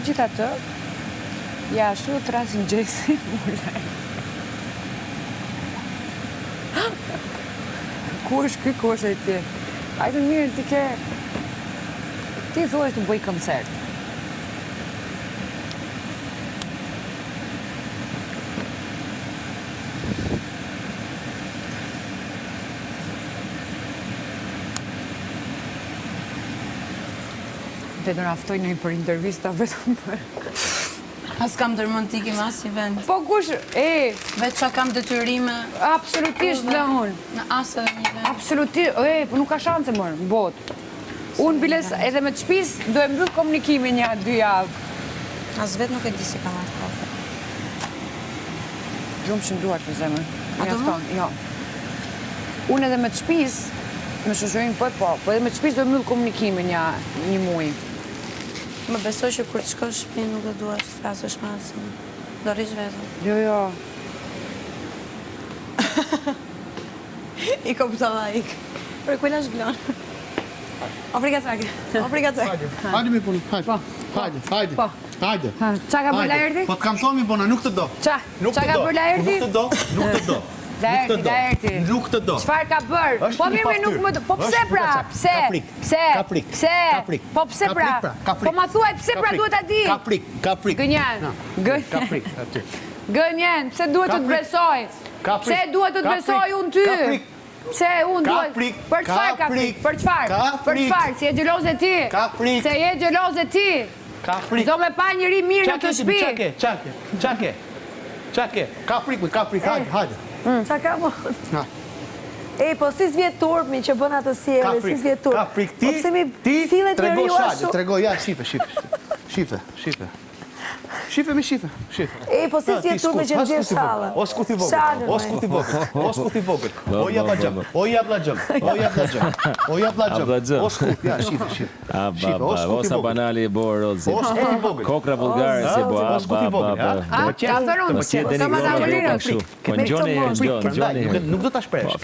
Megjithatë, ja ashtu të rasin gjesi, ku është ky, ku është e ti? Ajde mirë, ti thua të bëj koncert. Dhe do naftoj në për intervista vetëm për... As kam dërmontik i mas i vend. Po kush, Veç qa kam detyrime... Absolutisht dhe unë. Në asë edhe një vend. Absolutisht, po nuk ka shanse mërë, në botë. Unë biles edhe me të shpis, do e mbyll komunikimin një 2 javë. As vetë nuk e di si kam atë kohë. Gjumë që nduar të zemër. A do më? Jo. Unë edhe me të shpis, me shoqërinë po edhe me të shpis do e mbyll komunikimin një muaj. Më besoj që kur të shkosh shtëpi nuk do duash të flasësh me asnjë. Do rrish vetëm. Jo. I kuptova ik. Për ku lash glon? Afrika cake. Hajde mi punë, hajde. Hajde. Qa ka bërë Laerti? Po të kam thonë mi bona, nuk të do. Qa ka bërë Laerti? Nuk të do. Laerti. Nuk të do. Qëfar ka bërë? Po mirë nuk më do. Po pse pra? Pse? Po pse pra? Po ma thuaj pse pra duhet a di? Kaprik. Gënjen. Kaprik, aty. Gënjen, pse duhet të të besoj? Pse duhet të të besoj unë ty? Pse unë duhet? Për qëfar kaprik? Për qëfar? Si e gjeloz e ti? Se je gjeloz e ti? Do me pa njëri mirë në të shpi? Qake. Kaprik, hajde. Qa ka mo? Po si s'vjet turpmi që bën atë sjellje, si s'vjet turp. Kaprik, ti trego shaqe, trego, ja, shife. Shife me shife. Po si s'vjet turpmi që në gjithë shallë. O skuti vogël. O jabla gjëm. O skuti, ja, shife. Osa banali e borë, kokra vulgare se bo, Ka thënë unë, Gjoni, Nuk do t'a shpresh.